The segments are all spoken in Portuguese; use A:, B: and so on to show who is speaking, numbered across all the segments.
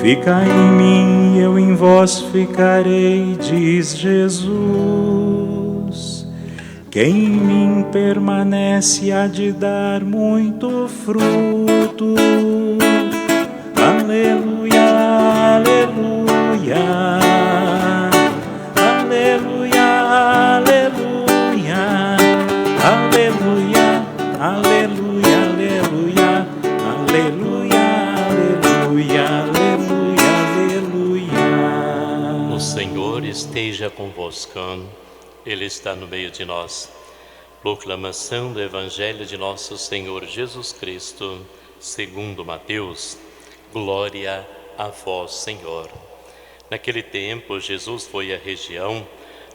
A: Ficai em mim, eu em vós ficarei, diz Jesus. Quem em mim permanece há de dar muito fruto. Aleluia, aleluia, aleluia, aleluia, aleluia, aleluia, aleluia, aleluia, aleluia, aleluia, aleluia.
B: O Senhor esteja convosco, Ele está no meio de nós. Proclamação do Evangelho de nosso Senhor Jesus Cristo, segundo Mateus. Glória a vós, Senhor. Naquele tempo, Jesus foi à região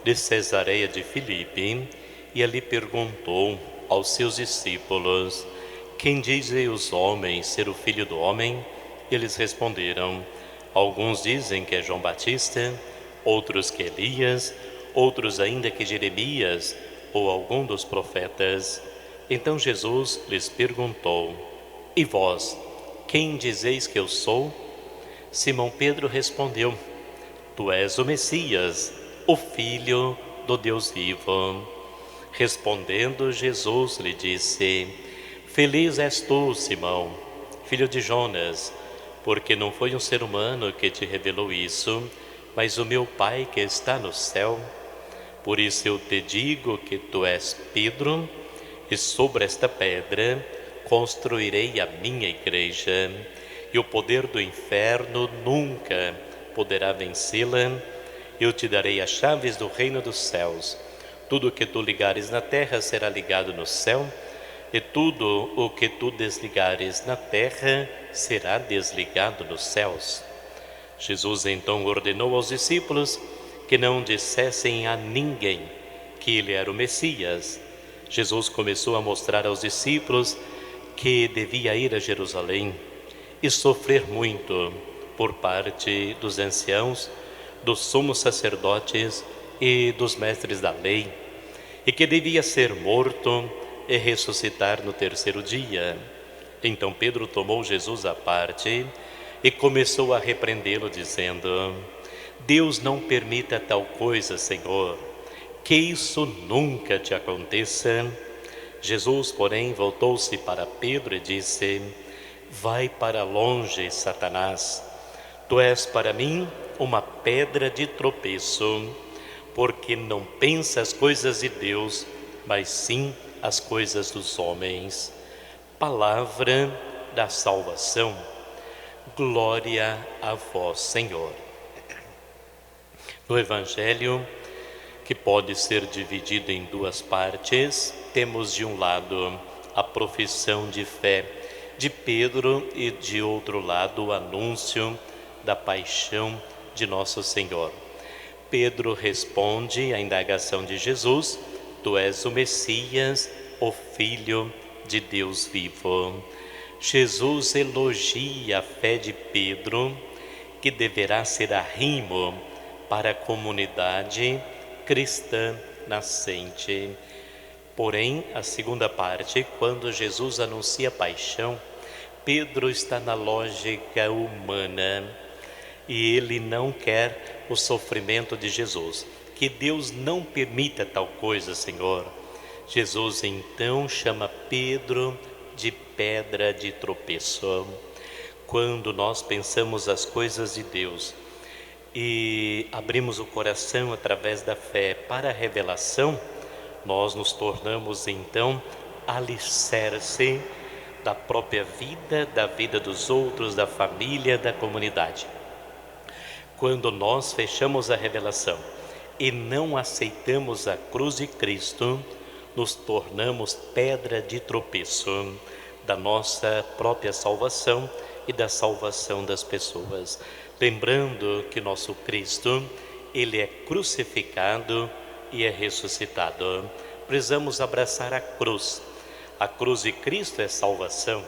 B: de Cesareia de Filipe e ali perguntou aos seus discípulos: quem dizem os homens ser o Filho do Homem? Eles responderam: alguns dizem que é João Batista, outros que Elias, outros ainda que Jeremias ou algum dos profetas. Então Jesus lhes perguntou: e vós, quem dizeis que eu sou? Simão Pedro respondeu: tu és o Messias, o Filho do Deus vivo. Respondendo Jesus lhe disse: feliz és tu, Simão, filho de Jonas, porque não foi um ser humano que te revelou isso, mas o meu Pai que está no céu. Por isso eu te digo que tu és Pedro, e sobre esta pedra construirei a minha igreja, e o poder do inferno nunca poderá vencê-la. Eu te darei as chaves do reino dos céus. Tudo o que tu ligares na terra será ligado no céu, e tudo o que tu desligares na terra será desligado nos céus. Jesus então ordenou aos discípulos que não dissessem a ninguém que ele era o Messias. Jesus começou a mostrar aos discípulos que devia ir a Jerusalém e sofrer muito por parte dos anciãos, dos sumos sacerdotes e dos mestres da lei, e que devia ser morto e ressuscitar no terceiro dia. Então Pedro tomou Jesus à parte e começou a repreendê-lo, dizendo: Deus não permita tal coisa, Senhor, que isso nunca te aconteça. Jesus, porém, voltou-se para Pedro e disse: vai para longe, Satanás. Tu és para mim uma pedra de tropeço, porque não pensas as coisas de Deus, mas sim as coisas dos homens. Palavra da salvação. Glória a vós, Senhor. No Evangelho, que pode ser dividido em duas partes, temos de um lado a profissão de fé de Pedro e de outro lado o anúncio da paixão de nosso Senhor. Pedro responde à indagação de Jesus: tu és o Messias, o Filho de Deus vivo. Jesus elogia a fé de Pedro, que deverá ser arrimo para a comunidade cristã nascente. Porém, a segunda parte, quando Jesus anuncia a paixão, Pedro está na lógica humana e ele não quer o sofrimento de Jesus. Que Deus não permita tal coisa, Senhor. Jesus então chama Pedro de pedra de tropeço. Quando nós pensamos as coisas de Deus e abrimos o coração através da fé para a revelação, nós nos tornamos então alicerce da própria vida, da vida dos outros, da família, da comunidade. Quando nós fechamos a revelação e não aceitamos a cruz de Cristo, nos tornamos pedra de tropeço da nossa própria salvação e da salvação das pessoas. Lembrando que nosso Cristo, ele é crucificado e é ressuscitado. Precisamos abraçar a cruz. A cruz de Cristo é salvação.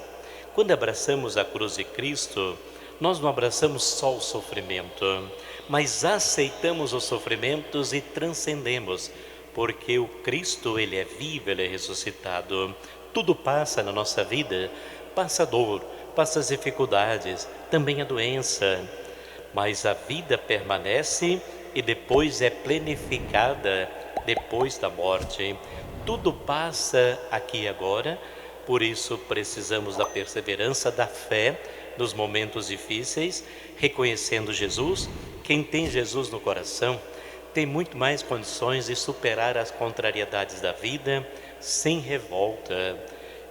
B: Quando abraçamos a cruz de Cristo, nós não abraçamos só o sofrimento, mas aceitamos os sofrimentos e transcendemos, porque o Cristo, ele é vivo, ele é ressuscitado. Tudo passa na nossa vida, passa a dor, passa as dificuldades, também a doença. mas a vida permanece e depois é plenificada depois da morte. Tudo passa aqui e agora, por isso precisamos da perseverança, da fé nos momentos difíceis, reconhecendo Jesus. Quem tem Jesus no coração tem muito mais condições de superar as contrariedades da vida sem revolta.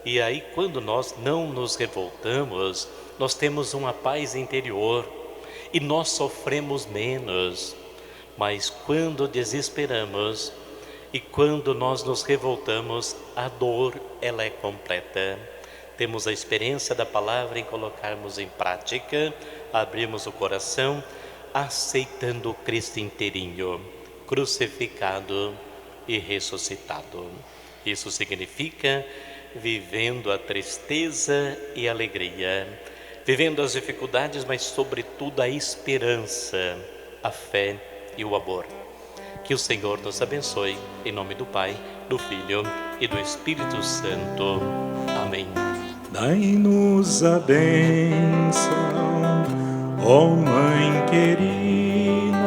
B: E aí, quando nós não nos revoltamos, nós temos uma paz interior e nós sofremos menos. Mas quando desesperamos e quando nós nos revoltamos, a dor ela é completa. Temos a experiência da palavra em colocarmos em prática, abrirmos o coração, aceitando o Cristo inteirinho, crucificado e ressuscitado. Isso significa vivendo a tristeza e a alegria, vivendo as dificuldades, mas sobretudo a esperança, a fé e o amor. Que o Senhor nos abençoe, em nome do Pai, do Filho e do Espírito Santo. Amém.
A: Dai-nos a bênção, ó Mãe querida,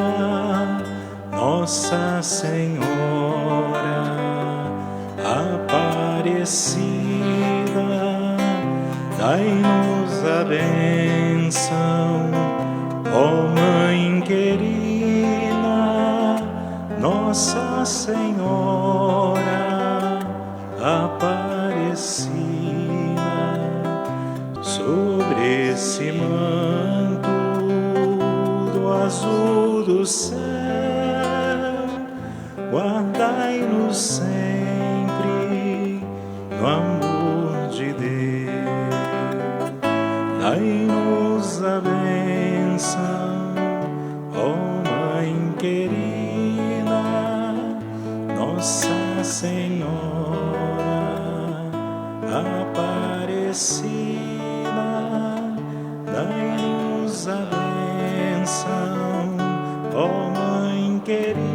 A: Nossa Senhora Aparecida. Dai-nos a bênção, ó Mãe querida, Nossa Senhora Aparecida. Sobre esse manto do azul do céu, guardai-nos sempre no amor de Deus. Dai-nos a bênção, ó Mãe querida, Nossa Senhora Aparecida. Dai-nos a bênção, ó Mãe querida,